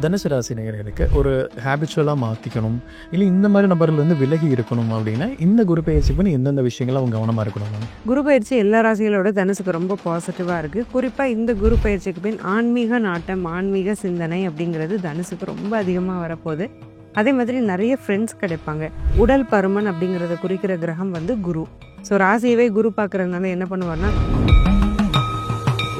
தனுசு ராசி நேயர்களுக்கு ஒரு ஹேபிச்சுவலாக மாற்றிக்கணும், இல்லை இந்த மாதிரி நபர்லேருந்து விலகி இருக்கணும் அப்படின்னா இந்த குரு பயிற்சி பண்ணி எந்தெந்த விஷயங்கள் அவங்க கவனமாக இருக்கணும்? குரு பயிற்சி எல்லா ராசிகளோட தனுசுக்கு ரொம்ப பாசிட்டிவாக இருக்குது. குறிப்பாக இந்த குரு பயிற்சிக்கு பின் ஆன்மீக நாட்டம், ஆன்மீக சிந்தனை அப்படிங்கிறது தனுசுக்கு ரொம்ப அதிகமாக வரப்போகுது. அதே மாதிரி நிறைய ஃப்ரெண்ட்ஸ் கிடைப்பாங்க. உடல் பருமன் அப்படிங்கிறத குறிக்கிற கிரகம் வந்து குரு. ஸோ ராசியவே குரு பார்க்குறதுனால என்ன பண்ணுவார்னா,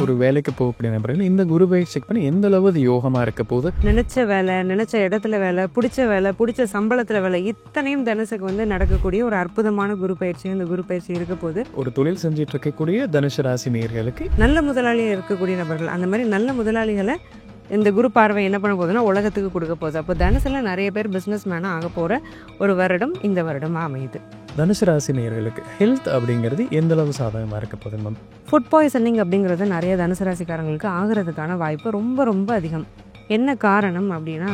ஒரு வேலைக்கு போகக்கூடிய நபர்கள் இந்த குரு பயிற்சி செக் பண்ணி எந்த அளவு அது யோகமாக இருக்க போது, நினச்ச வேலை, நினச்ச இடத்துல வேலை, பிடிச்ச சம்பளத்தில் வேலை, இத்தனையும் தனுசுக்கு வந்து நடக்கக்கூடிய ஒரு அற்புதமான குரு பயிற்சி இந்த குரு பயிற்சி இருக்க போது. ஒரு தொழில் செஞ்சுட்டு இருக்கக்கூடிய தனுசு ராசி நேயர்களுக்கு நல்ல முதலாளியாக இருக்கக்கூடிய நபர்கள், அந்த மாதிரி நல்ல முதலாளிகளை இந்த குரு பார்வை என்ன பண்ண போகுதுன்னா உலகத்துக்கு கொடுக்க போகுது. அப்போ தனுசுல நிறைய பேர் பிஸ்னஸ் மேனாக ஆக போகிற ஒரு வருடம் இந்த வருடமாக அமையுது. தனுசு ராசி நேயர்களுக்கு ஹெல்த் அப்படிங்கிறது எந்த அளவு சாதகமாக இருக்க போகுது மேம்? ஃபுட் பாய்சனிங் அப்படிங்கிறது நிறைய தனுசு ராசிக்காரங்களுக்கு ஆகிறதுக்கான வாய்ப்பு ரொம்ப ரொம்ப அதிகம். என்ன காரணம் அப்படின்னா,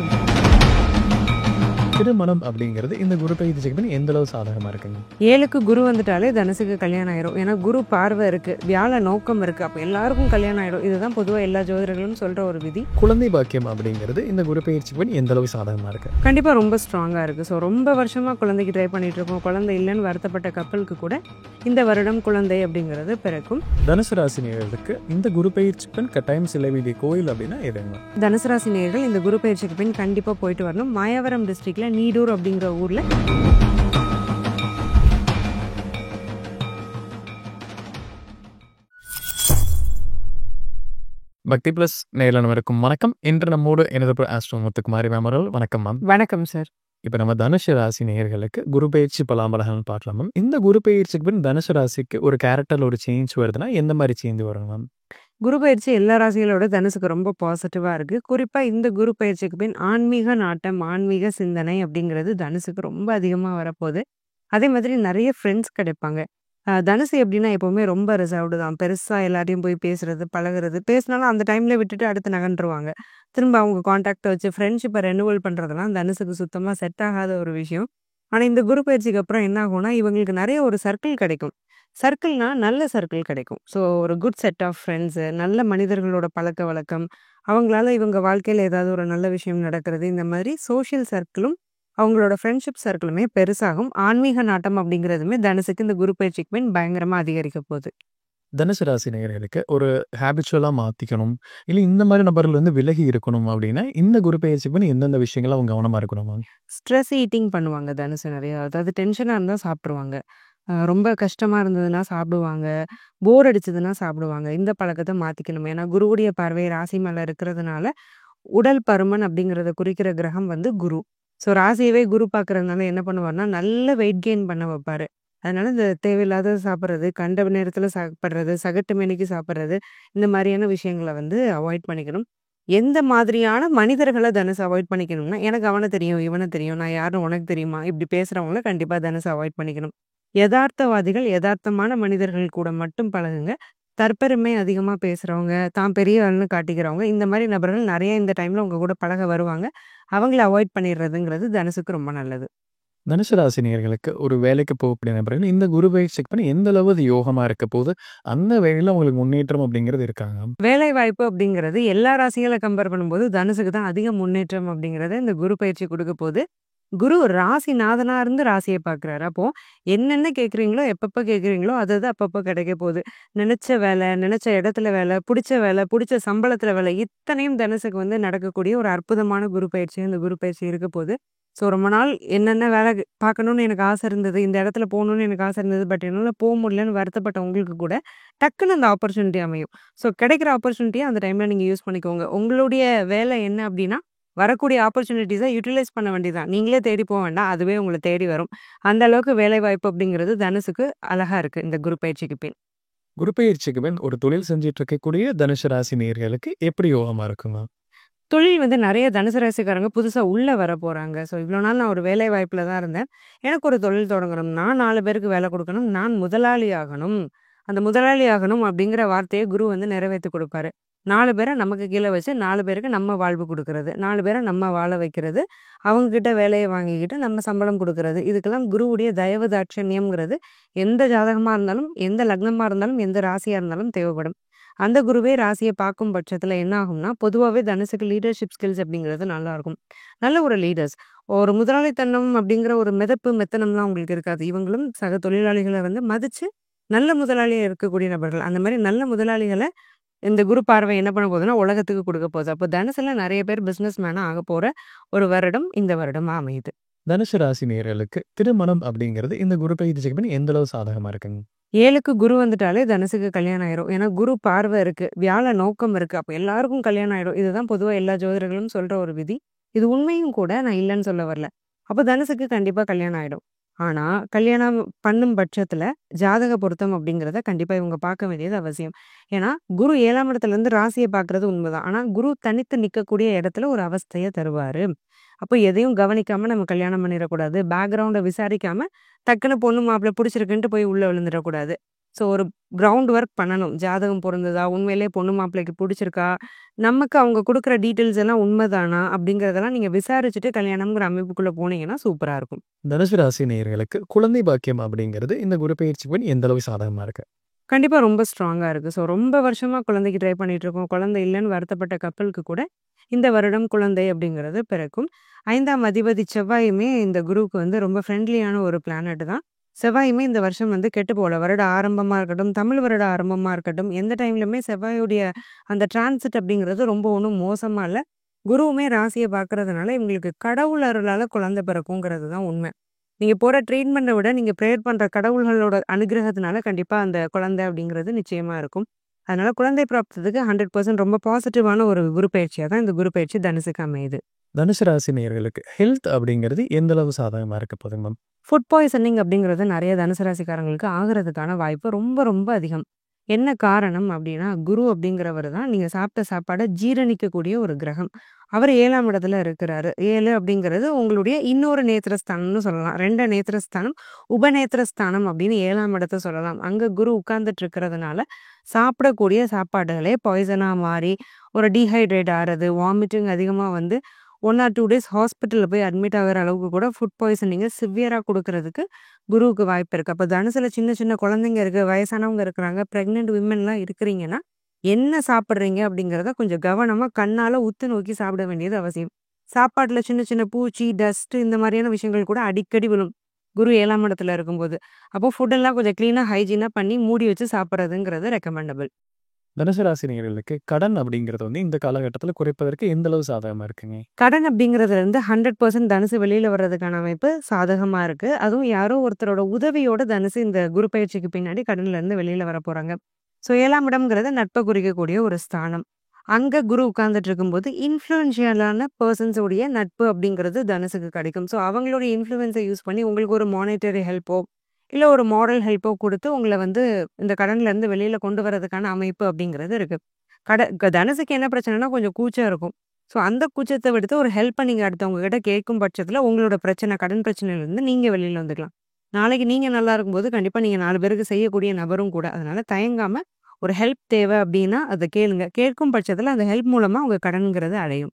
திருமணம் அப்படிங்கிறது இந்த குரு பயிற்சி செக் பண்ணி எந்த அளவு சாதகமாக இருக்குங்க? 7க்கு குரு வந்துட்டாலே தனுசுக்கு கல்யாணம் ஆயிரும். ஏன்னா குரு பார்வை இருக்குது, வியாழ நோக்கம் இருக்குது, அப்போ எல்லாருக்கும் கல்யாணம் ஆயிடும். இதுதான் பொதுவாக எல்லா ஜோதிடர்களும் சொல்கிற ஒரு விதி. குழந்தை பாக்கியம் அப்படிங்கிறது இந்த குரு பயிற்சி பண்ணி எந்த அளவு சாதகமாக இருக்கு? கண்டிப்பாக ரொம்ப ஸ்ட்ராங்காக இருக்குது. ஸோ ரொம்ப வருஷமாக குழந்தைக்கு ட்ரை பண்ணிகிட்டு இருக்கோம், குழந்தை இல்லைன்னு வருத்தப்பட்ட கப்பலுக்கு கூட இந்த வருடம் குழந்தை அப்படிங்கிறது பிறக்கும். தனுசு ராசி நேயர்களுக்கு இந்த குரு பயிற்சி பெண் கட்டாயம் செல்ல வேண்டிய கோயில் அப்படின்னா எதுங்க? தனுசு ராசி நேயர்கள் இந்த குரு பயிற்சிக்கு பின் கண்டிப்பாக போயிட்டு வரணும். மாயவரம் டிஸ்ட்ரிக்ட்ல நீடூர் அப்படிங்கிற ஊரில் பக்தி பிளஸ் நேரில் இருக்கும் வணக்கம். இன்று நம்மோடு எனது ஆஸ்ட்ரோ முத்துக்குமாரி மேம் அவர்கள். வணக்கம் மேம். வணக்கம் சார். இப்போ நம்ம தனுசு ராசி நேயர்களுக்கு குரு பயிற்சி பலாபலகங்கள் பார்க்கலாம் மேம். இந்த குரு பயிற்சிக்கு பின் தனுசு ராசிக்கு ஒரு கேரக்டரில் ஒரு சேஞ்ச் வருதுன்னா எந்த மாதிரி சேஞ்ச் வரும் மேம்? குரு பயிற்சி எல்லா ராசிகளோட தனுசுக்கு ரொம்ப பாசிட்டிவாக இருக்குது. குறிப்பாக இந்த குரு பயிற்சிக்கு பின் ஆன்மீக நாட்டம், ஆன்மீக சிந்தனை அப்படிங்கிறது தனுசுக்கு ரொம்ப அதிகமாக வரப்போகுது. அதே மாதிரி நிறைய ஃப்ரெண்ட்ஸ் கிடைப்பாங்க. தனுசு எப்படின்னா எப்போவுமே ரொம்ப ரிசர்வ்டு தான். பெருசாக எல்லாரையும் போய் பேசுறது, பழகுறது, பேசினாலும் அந்த டைமில் விட்டுட்டு அடுத்து நகன்றுவாங்க. திரும்ப அவங்க காண்டாக்டை வச்சு ஃப்ரெண்ட்ஷிப்பை ரெனுவல் பண்ணுறதெல்லாம் தனுசுக்கு சுத்தமாக செட் ஆகாத ஒரு விஷயம். ஆனால் இந்த குரு பயிற்சிக்கு அப்புறம் என்ன ஆகும்னா, இவங்களுக்கு நிறைய ஒரு சர்க்கிள் கிடைக்கும். சர்க்கிள்னா நல்ல சர்க்கிள் கிடைக்கும். ஸோ ஒரு குட் செட் ஆஃப் ஃப்ரெண்ட்ஸு, நல்ல மனிதர்களோட பழக்க வழக்கம், அவங்களால இவங்க வாழ்க்கையில் ஏதாவது ஒரு நல்ல விஷயம் நடக்கிறது, இந்த மாதிரி சோஷியல் சர்க்கிளும் அவங்களோட ஃப்ரெண்ட்ஷிப் சர்க்கிளுமே பெருசாகும். ஆன்மீக நாட்டம் அப்படிங்கிறதுமே தனுசுக்கு இந்த குரு பயிற்சிக்கு பின் பயங்கரமாக அதிகரிக்க போகுது. தனுசு ராசி நேயர்களுக்கு ஒரு ஹேபிச்சுவலாக மாற்றிக்கணும், இல்லை இந்த மாதிரி நபர்லேருந்து விலகி இருக்கணும் அப்படின்னா இந்த குரு பயிற்சி பண்ணி எந்தெந்த விஷயங்கள் அவங்க கவனமாக இருக்கணும் மேம்? ஸ்ட்ரெஸ் ஈட்டிங் பண்ணுவாங்க தனுசு நிறைய. அதாவது டென்ஷனாக இருந்தால் சாப்பிட்ருவாங்க, ரொம்ப கஷ்டமாக இருந்ததுன்னா சாப்பிடுவாங்க, போர் அடிச்சதுன்னா சாப்பிடுவாங்க. இந்த பழக்கத்தை மாற்றிக்கணும். ஏன்னா குருவுடைய பார்வை ராசி மேலே இருக்கிறதுனால உடல் பருமன் அப்படிங்கிறத குறிக்கிற கிரகம் வந்து குரு. ஸோ ராசியவே குரு பார்க்குறதுனால என்ன பண்ணுவார்னா, நல்ல வெயிட் கெயின் பண்ண வைப்பார். அதனால இந்த தேவையில்லாத சாப்பிட்றது, கண்ட நேரத்தில் சாப்பிட்றது, சகட்டு மேனிக்கு சாப்பிட்றது, இந்த மாதிரியான விஷயங்களை வந்து அவாய்ட் பண்ணிக்கணும். எந்த மாதிரியான மனிதர்களை தனுசு அவாய்ட் பண்ணிக்கணும்னா, எனக்கு அவனை தெரியும், இவனை தெரியும், நான் யாருன்னு உனக்கு தெரியுமா, இப்படி பேசுகிறவங்கள கண்டிப்பாக தனுசு அவாய்ட் பண்ணிக்கணும். யதார்த்தவாதிகள், யதார்த்தமான மனிதர்கள் கூட மட்டும் பழகுங்க. தற்பெருமை அதிகமாக பேசுகிறவங்க, தான் பெரிய ஆள்னு காட்டிக்கிறவங்க, இந்த மாதிரி நபர்கள் நிறைய இந்த டைமில் உங்கள் கூட பழக வருவாங்க. அவங்கள அவாய்ட் பண்ணிடுறதுங்கிறது தனுசுக்கு ரொம்ப நல்லது. தனுசு ராசி நேயர்களுக்கு ஒரு வேலைக்கு போகக்கூடிய நபர்கள் இந்த குரு பயிற்சி செக் பண்ணி எந்த அளவு அது யோகமாக இருக்க போது, அந்த வேலையில் உங்களுக்கு முன்னேற்றம் அப்படிங்கிறது இருக்காங்க? வேலை வாய்ப்பு அப்படிங்கிறது எல்லா ராசிகளை கம்பேர் பண்ணும்போது தனுசுக்கு தான் அதிக முன்னேற்றம் அப்படிங்கிறத இந்த குரு பயிற்சி கொடுக்க போகுது. குரு ராசி நாதனா இருந்து ராசியை பார்க்குறாரு. அப்போ என்னென்ன கேட்குறீங்களோ, எப்பப்போ கேட்குறீங்களோ அது அப்பப்போ கிடைக்க போகுது. நினச்ச வேலை, நினச்ச இடத்துல வேலை, பிடிச்ச சம்பளத்தில் வேலை, இத்தனையும் தனுசுக்கு வந்து நடக்கக்கூடிய ஒரு அற்புதமான குரு பயிற்சி இந்த குரு பயிற்சி இருக்க போகுது. ஸோ ரொம்ப நாள் என்னென்ன வேலை பார்க்கணுன்னு எனக்கு ஆசை இருந்தது, இந்த இடத்துல போகணுன்னு எனக்கு ஆசை இருந்தது, பட் என்னால் போக முடியலன்னு வருத்தப்பட்ட உங்களுக்கு கூட டக்குன்னு அந்த ஆப்பர்ச்சுனிட்டி அமையும். ஸோ கிடைக்கிற ஆப்பர்ச்சுனிட்டியை அந்த டைமில் நீங்கள் யூஸ் பண்ணிக்கோங்க. உங்களுடைய வேலை என்ன அப்படின்னா, வரக்கூடிய ஆப்பர்ச்சுனிட்டிஸை யூட்டிலைஸ் பண்ண வேண்டியதான். நீங்களே தேடி போக வேண்டாம், அதுவே உங்களை தேடி வரும். அந்த அளவுக்கு வேலைவாய்ப்பு அப்படிங்கிறது தனுசுக்கு அழகாக இருக்குது இந்த குரு பயிற்சிக்கு பின். குரு பயிற்சிக்கு பின் ஒரு தொழில் செஞ்சுட்டு இருக்கக்கூடிய தனுசு ராசி நேயர்களுக்கு எப்படி யோகமாக இருக்குங்க? தொழில் வந்து நிறைய தனுசு ராசிக்காரங்க புதுசாக உள்ளே வர போகிறாங்க. ஸோ இவ்வளோ நாள் நான் ஒரு வேலை வாய்ப்பில் தான் இருந்தேன், எனக்கு ஒரு தொழில் தொடங்கணும், நான் 4 பேருக்கு வேலை கொடுக்கணும், நான் முதலாளி ஆகணும். அந்த முதலாளி ஆகணும் அப்படிங்கிற வார்த்தையை குரு வந்து நிறைவேற்றி கொடுப்பாரு. 4 பேரை நமக்கு கீழே வச்சு 4 பேருக்கு நம்ம வாழ்வு கொடுக்கறது, 4 பேரை நம்ம வாழ வைக்கிறது, அவங்கக்கிட்ட வேலையை வாங்கிக்கிட்டு நம்ம சம்பளம் கொடுக்கறது, இதுக்கெல்லாம் குருவுடைய தயவு தாட்சண்யம்ங்கிறது எந்த ஜாதகமாக இருந்தாலும், எந்த லக்னமாக இருந்தாலும், எந்த ராசியாக இருந்தாலும் தேவைப்படும். அந்த குருவே ராசிய பார்க்கும் பட்சத்துல என்ன ஆகும்னா, பொதுவாவே தனுசுக்கு லீடர்ஷிப் ஸ்கில்ஸ் அப்படிங்கிறது நல்லாருக்கும். நல்ல ஒரு லீடர்ஸ். ஒரு முதலாளித்தனம் அப்படிங்கிற ஒரு மிதப்பு, மெத்தனம்லாம் அவங்களுக்கு இருக்காது. இவங்களும் சக தொழிலாளிகள வந்து மதிச்சு, நல்ல முதலாளியா இருக்கக்கூடிய நபர்கள். அந்த மாரி நல்ல முதலாளிகள இந்த குரு பார்வை என்ன பண்ண போகுதுன்னா, உலகத்துக்கு குடுக்க போகுது. அப்போ தனுசுல நெறைய பேர் பிசினஸ் மேனா ஆகப்போற ஒரு வருடம் இந்த வருடமா அமையுது. தனுசு ராசி நேயர்களுக்கு திருமணம் அப்படிங்கிறது இந்த குரு பயிற்சிக்கு பின் எந்த அளவு சாதகமா இருக்குங்க? 7க்கு குரு வந்துட்டாலே தனுசுக்கு கல்யாணம் ஆயிரும். ஏன்னா குரு பார்வை இருக்கு. வியாழ நோக்கம் இருக்கு. அப்ப எல்லாருக்கும் கல்யாணம் ஆயிடும். இதுதான் பொதுவா எல்லா ஜோதிடர்களும் சொல்ற ஒரு விதி. இது உண்மையும் கூட. நான் இல்லன்னு சொல்ல வரல. அப்ப தனுசுக்கு கண்டிப்பா கல்யாணம் ஆயிடும். ஆனா, கல்யாணம் பண்ணும் பட்சத்துல ஜாதக பொருத்தம் அப்படிங்கிறத கண்டிப்பா இவங்க பார்க்க வேண்டியது அவசியம். ஏன்னா, குரு 7ஆம் இடத்துல இருந்து ராசிய பார்க்கிறது உண்மைதான். ஆனா, குரு தனித்து நிக்கக்கூடிய இடத்துல ஒரு அவஸ்தைய தருவாரு. அப்போ எதையும் கவனிக்காம நம்ம கல்யாணம் பண்ணிறக்கூடாது. பேக்கிரவுண்ட விசாரிக்காம டக்குனு பொண்ணு மாப்பிள்ளை புடிச்சிருக்குன்ட்டு போய் உள்ள விழுந்துறக்கூடாது. ஸோ ஒரு கிரவுண்ட் ஒர்க் பண்ணணும். ஜாதகம் பொருந்துதா? உண்மையிலேயே பொண்ணு மாப்பிள்ளைக்கு புடிச்சிருக்கா? நமக்கு அவங்க குடுக்குற டீட்டெயில்ஸ் எல்லாம் உண்மைதானா? அப்படிங்கிறதெல்லாம் நீங்க விசாரிச்சுட்டு கல்யாணம்ங்கிற அமைப்புக்குள்ள போனீங்கன்னா சூப்பரா இருக்கும். தனுசு ராசி நேயர்களுக்கு குழந்தை பாக்கியம் அப்படிங்கிறது இந்த குரு பயிற்சிக்கு பின் எந்த அளவு சாதகமா இருக்கு? கண்டிப்பா ரொம்ப ஸ்ட்ராங்கா இருக்கு. ஸோ ரொம்ப வருஷமா குழந்தைக்கு ட்ரை பண்ணிட்டு இருக்கோம். குழந்தை இல்லன்னு வருத்தப்பட்ட கப்பலுக்கு கூட இந்த வருடம் குழந்தை அப்படிங்கிறது பிறக்கும். 5ஆம் அதிபதி செவ்வாயுமே இந்த குருவுக்கு வந்து ரொம்ப ஃப்ரெண்ட்லியான ஒரு பிளானட் தான். செவ்வாயுமே இந்த வருஷம் வந்து கெட்டு போல. வருட ஆரம்பமா இருக்கட்டும், தமிழ் வருட ஆரம்பமா இருக்கட்டும், எந்த டைம்லயுமே செவ்வாயுடைய அந்த டிரான்சிட் அப்படிங்கிறது ரொம்ப ஒண்ணும் மோசமா இல்ல. குருவுமே ராசிய பார்க்கறதுனால இவங்களுக்கு கடவுள் அருளால குழந்தை பிறக்குங்கிறது தான் உண்மை. நீங்க போற ட்ரீட்மெண்ட்ட விட நீங்க பிரேயர் பண்ற கடவுள்களோட அனுகிரகத்தினால கண்டிப்பா அந்த குழந்தை அப்படிங்கிறது நிச்சயமா இருக்கும். அதனால குழந்தை பிராப்தத்துக்கு 100% ரொம்ப பாசிட்டிவான ஒரு குரு பயிற்சியா தான் இந்த குரு பயிற்சி தனுசுக்கு அமையுது. தனுசு ராசி நேயர்களுக்கு ஹெல்த் அப்படிங்கிறது எந்த அளவு சாதகமா இருக்க போதுங்க மேம்? ஃபுட் பாய்சனிங் அப்படிங்கிறது நெறைய தனுசு ராசிக்காரங்களுக்கு ஆகுறதுக்கான வாய்ப்பு ரொம்ப, ரொம்ப அதிகம். என்ன காரணம் அப்படின்னா, குரு அப்படிங்கிறவரு தான் நீங்க சாப்பிட்ட சாப்பாட ஜீரணிக்கக்கூடிய ஒரு கிரகம். அவரு 7ஆம் இடத்துல இருக்கிறாரு. 7 அப்படிங்கிறது உங்களுடைய இன்னொரு நேத்திரஸ்தானம்னு சொல்லலாம். 2 நேத்திரஸ்தானம், உபநேத்திரஸ்தானம் அப்படின்னு 7ஆம் இடத்த சொல்லலாம். அங்க குரு உட்கார்ந்துட்டு இருக்கிறதுனால, சாப்பிடக்கூடிய சாப்பாடுகளே பாய்சனா மாறி, ஒரு டீஹைட்ரேட் ஆறது, வாமிட்டிங் அதிகமா வந்து 1 ஆர் 2 டேஸ் ஹாஸ்பிட்டல்ல போய் அட்மிட் ஆகுற அளவுக்கு கூட ஃபுட் பாய்சனிங்க சிவியரா குடுக்குறதுக்கு குருவுக்கு வாய்ப்பு இருக்கு. அப்ப தனுசுல சின்ன சின்ன குழந்தைங்க இருக்கு, வயசானவங்க இருக்கிறாங்க, பிரெக்னன்ட் விமென்லாம் இருக்கிறீங்கன்னா, என்ன சாப்பிடுறீங்க அப்படிங்கிறத கொஞ்சம் கவனமா கண்ணால உத்து நோக்கி சாப்பிட வேண்டியது அவசியம். சாப்பாட்டுல சின்ன சின்ன பூச்சி, டஸ்ட் இந்த மாதிரியான விஷயங்கள் கூட அடிக்கடி விழும். குரு 7ஆம் இடத்துல இருக்கும்போது. அப்போ ஃபுட் எல்லாம் கொஞ்சம் கிளீனா, ஹைஜீனா பண்ணி மூடி வச்சு சாப்பிடுறதுங்கிறது ரெக்கமெண்டபிள். தனுசு ராசி நேயர்களுக்கு கடன் அப்படிங்கிறது வந்து இந்த காலகட்டத்தில குறைப்பதற்கு எந்த அளவு சாதகமா இருக்குங்க? கடன் அப்படிங்கிறதுலருந்து 100% தனுசு வெளியில வர்றதுக்கான அமைப்பு சாதகமா இருக்கு. அதுவும் யாரோ ஒருத்தரோட உதவியோட தனுசு இந்த குரு பயிற்சிக்கு பின்னாடி கடன்லேருந்து வெளியில வரப்போறாங்க. ஸோ 7ஆம் இடம்ங்கிறது நட்பை குறிக்கக்கூடிய ஒரு ஸ்தானம். அங்க குரு உட்கார்ந்துட்டு இருக்கும்போது இன்ஃப்ளூயன்ஷியலான பெர்சன்ஸ் உடைய நட்பு அப்படிங்கிறது தனுசுக்கு கிடைக்கும். ஸோ அவங்களுடைய இன்ஃப்ளூயன்ஸை யூஸ் பண்ணி உங்களுக்கு ஒரு மானிட்டரி ஹெல்ப்போ, இல்ல ஒரு மாரல் ஹெல்ப்போ குடுத்து உங்கள வந்து இந்த கடன்லேருந்து வெளியில கொண்டு வரதுக்கான அமைப்பு அப்படிங்கிறது இருக்கு. தனுசுக்கு என்ன பிரச்சனைனா கொஞ்சம் கூச்சம் இருக்கும். ஸோ அந்த கூச்சத்த விடுத்து ஒரு ஹெல்ப்ப நீங்க அடுத்தவங்க கிட்ட கேட்கும் பட்சத்தில உங்களோட பிரச்சனை, கடன் பிரச்சனையிலருந்து நீங்க வெளியில வந்துக்கலாம். நாளைக்கு நீங்க நல்லா இருக்கும்போது கண்டிப்பா நீங்க 4 பேருக்கு செய்யக்கூடிய நபரும் கூட. அதனால தயங்காம ஒரு ஹெல்ப் தேவை அப்டின்னா அத கேளுங்க. கேட்கும் பட்சத்தில அந்த ஹெல்ப் மூலமா உங்க கடன்ங்கிறது அடையும்.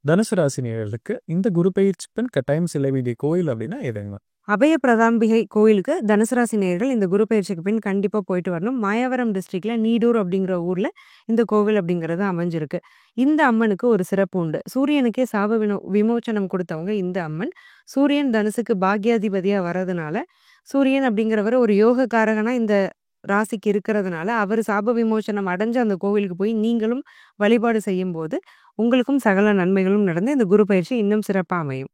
தனுசு ராசி நேயர்களுக்கு இந்த குரு பயிற்சி பின் கட்டாயம் செல்ல வேண்டிய கோயில் அப்படின்னா எதுங்க? அபய பிரதாம்பிகை கோயிலுக்கு தனுசு ராசி நேயர்கள் இந்த குரு பயிற்சிக்கு பின் கண்டிப்பா போயிட்டு வரணும். மாயாவரம் டிஸ்ட்ரிக்ட்ல நீடூர் அப்படிங்கிற ஊர்ல இந்த கோவில் அப்படிங்கிறது அமைஞ்சிருக்கு. இந்த அம்மனுக்கு ஒரு சிறப்பு உண்டு. சூரியனுக்கே சாப விமோச்சனம் கொடுத்தவங்க இந்த அம்மன். சூரியன் தனுசுக்கு பாக்யாதிபதியா வரதுனால, சூரியன் அப்படிங்கிறவர் ஒரு யோகக்காரகனா இந்த ராசிக்கு இருக்கிறதுனால, அவர் சாப விமோச்சனம் அடைஞ்ச அந்த கோவிலுக்கு போய் நீங்களும் வழிபாடு செய்யும்போது, உங்களுக்கும் சகல நன்மைகளும் நடந்து இந்த குரு பயிற்சி இன்னும் சிறப்பா அமையும்.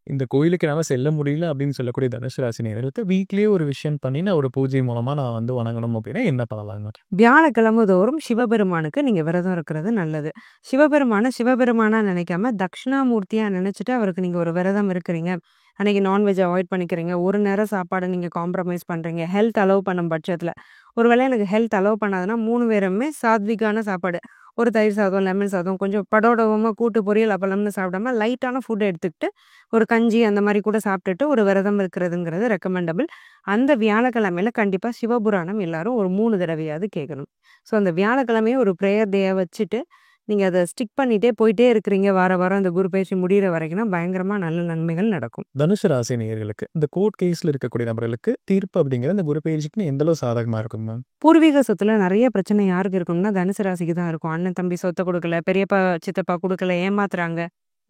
இந்த கோயிலுக்கு என்னால செல்ல முடியல அப்படின்னு சொல்லக்கூடிய தனுசு ராசி நேயர்களுக்கு வீட்லயே ஒரு விஷயம் பண்ணி நான் ஒரு பூஜை மூலமா நான் வந்து வணங்கணும் அப்படின்னா என்ன பண்ணலாங்க? வியாழக்கிழமை தோறும் சிவபெருமானுக்கு நீங்க விரதம் இருக்கிறது நல்லது. சிவபெருமானா நினைக்காம தட்சிணாமூர்த்தியா நினைச்சுட்டு அவருக்கு நீங்க ஒரு விரதம் இருக்கிறீங்க. அன்னைக்கு நான்வெஜ் அவாய்ட் பண்ணிக்கிறீங்க. ஒரு நேரம் சாப்பாட நீங்க காம்ப்ரமைஸ் பண்றீங்க. ஹெல்த் அலோவ் பண்ணும் பட்சத்துல. ஒருவேளை எனக்கு ஹெல்த் அலோவ் பண்ணாதுன்னா 3 பேருமே சாத்விகான சாப்பாடு. ஒரு தயிர் சாதம், லெமன் சாதம், கொஞ்சம் படோடவமா கூட்டு பொரியல், அப்பளம்னு சாப்பிடாம லைட்டான ஃபுட் எடுத்துக்கிட்டு, ஒரு கஞ்சி அந்த மாரி கூட சாப்பிட்டுட்டு ஒரு விரதம் இருக்கிறதுங்கிறது ரெக்கமெண்டபிள். அந்த வியாழக்கிழமையில கண்டிப்பா சிவபுராணம் எல்லாரும் ஒரு 3 தடவையாவது கேட்கணும். ஸோ அந்த வியாழக்கிழமைய ஒரு பிரேயர் டேயா வச்சுட்டு, நீங்க அத ஸ்டிக் பண்ணிட்டே போயிட்டே இருக்கிறீங்க. வாரம் அந்த குரு பயிற்சி முடியிற வரைக்கும்னா, பயங்கரமா நல்ல நன்மைகள் நடக்கும். தனுசு ராசி நேயர்களுக்கு இந்த கோர்ட் கேஸ்ல இருக்கக்கூடிய நபர்களுக்கு தீர்ப்பு அப்படிங்கிறது இந்த குரு பயிற்சிக்குன்னு எந்த அளவு சாதகமா இருக்கும் மேம்? பூர்வீக சொத்துல நெறைய பிரச்சனை யாருக்கு இருக்கும்னா, தனுசு ராசிக்கு தான் இருக்கும். அண்ணன், தம்பி சொத்த குடுக்கல, பெரியப்பா, சித்தப்பா குடுக்கல, ஏமாத்துறாங்க.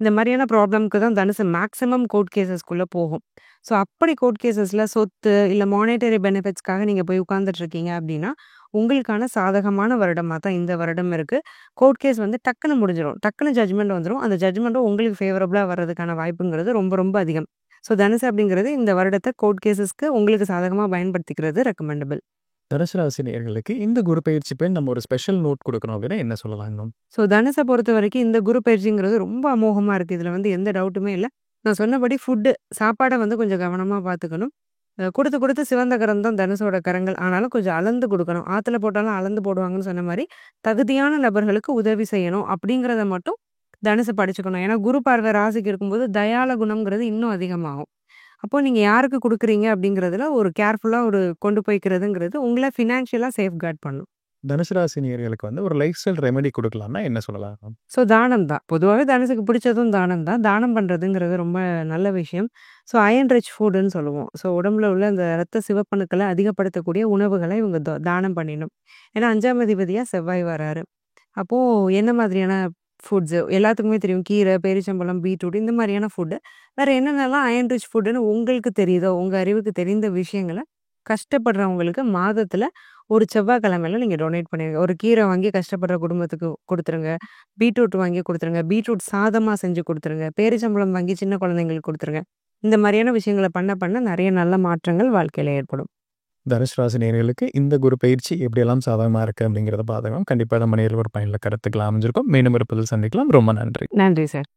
இந்த மாரியான ப்ராப்ளம்க்கு தான் தனுசு மேக்ஸிமம் கோர்ட் கேஸஸ்க்குள்ள போகும். ஸோ அப்படி கோர்ட் கேஸஸ்ல சொத்து, இல்ல மானிட்டரி பெனிஃபிட்ஸ்க்காக நீங்க போய் உட்கார்ந்துட்டு இருக்கீங்க அப்டின்னா, உங்களுக்கான சாதகமான வருடமா தான் இந்த வருடம் இருக்கு. கோர்ட் கேஸ் வந்து டக்குனு முடிஞ்சிரும். டக்குனு ஜட்ஜ்மெண்ட் வந்துரும். அந்த ஜட்ஜ்மெண்ட்டும் உங்களுக்கு ஃபேவரபிளா வர்றதுக்கான வாய்ப்புங்கிறது ரொம்ப அதிகம். ஸோ தனுசு அப்படிங்கிறது இந்த வருடத்த கோர்ட் கேஸஸ்க்கு உங்களுக்கு சாதகமா பயன்படுத்திக்கிறது ரெக்கமெண்டபிள். தனுசு ராசி நேயர்களுக்கு இந்த குரு பயிற்சி பெண் நம்ம ஒரு ஸ்பெஷல் நோட் கொடுக்கணும் அப்படின்னா என்ன சொல்லலாம் மேம்? ஸோ தனுச பொறுத்தவரைக்கும் இந்த குரு பயிற்சிங்கிறது ரொம்ப அமோகமா இருக்கு. இதுல வந்து எந்த டவுட்டுமே இல்ல. நான் சொன்னபடி சாப்பாட வந்து கொஞ்சம் கவனமா பார்த்துக்கணும். குடுத்து சிவந்த கரம் தான் தனுசோட கரங்கள். ஆனாலும் கொஞ்சம் அளந்து குடுக்கணும். ஆத்துல போட்டாலும் அளந்து போடுவாங்கன்னு சொன்ன மாரி, தகுதியான நபர்களுக்கு உதவி செய்யணும் அப்படிங்கிறத மட்டும் தனுசு படிச்சுக்கணும். ஏன்னா குரு பார்வை ராசிக்கு இருக்கும்போது தயால குணம்ங்கிறது இன்னும் அதிகமாகும். அப்போ நீங்க யாருக்கு குடுக்குறீங்க அப்படிங்கிறதுல ஒரு கேர்ஃபுல்லா கொண்டு போய்க்கிறதுங்கிறது உங்கள ஃபினான்ஷியலா சேஃப்கார்ட் பண்ணும். தனுசு ராசி நேயர்களுக்கு வந்து ஒரு லைஃப் ஸ்டைல் ரெமெடி கொடுக்கலாம்னா என்ன சொல்லலாம் மேம்? ஸோ தானம் தான். பொதுவாவே தனுசுக்கு பிடிச்சதும் தானம் தான். தானம் பண்றதுங்கிறது ரொம்ப நல்ல விஷயம். ஸோ அயர்ன் ரிச் ஃபுட்டுன்னு சொல்லுவோம். ஸோ உடம்புல உள்ள அந்த ரத்த சிவப்பணுக்கள அதிகப்படுத்தக்கூடிய உணவுகள இவங்க தானம் பண்ணிடணும். ஏன்னா 5ஆம் அதிபதியா செவ்வாய் வராரு. அப்போ என்ன மாதிரியான ஃபுட்ஸ் எல்லாத்துக்குமே தெரியும். கீரை, பேரிச்சம்பழம், பீட்ரூட் இந்த மாதிரியான ஃபுட்டு. வேற என்னென்னலாம் அயர்ன் ரிச் ஃபுட்டுன்னு உங்களுக்கு தெரியுதோ, உங்க அறிவுக்கு தெரிந்த விஷயங்கள கஷ்டப்படுறவங்களுக்கு மாதத்துல ஒரு செவ்வாய்க்கிழமையில நீங்க டொனேட் பண்ணிருங்க. ஒரு கீரை வாங்கி கஷ்டப்படுற குடும்பத்துக்கு குடுத்துருங்க. பீட்ரூட் வாங்கி குடுத்துருங்க. பீட்ரூட் சாதமா செஞ்சு குடுத்துருங்க. பேரிச்சம்பழம் வாங்கி சின்ன குழந்தைங்களுக்கு குடுத்துருங்க. இந்த மாதிரியான விஷயங்கள பண்ண நெறைய நல்ல மாற்றங்கள் வாழ்க்கையில ஏற்படும். தனுசு ராசி நேயர்களுக்கு இந்த குரு பயிற்சி எப்படியெல்லாம் சாதகமா இருக்கு அப்படிங்கிறத பார்த்தோம். கண்டிப்பா நம்ம நேயர்கள் ஒரு பயனுள்ள கருத்துக்கள் அமைஞ்சிருக்கும். மீண்டும் இருப்பதில் சந்திக்கலாம். ரொம்ப நன்றி. நன்றி சார்.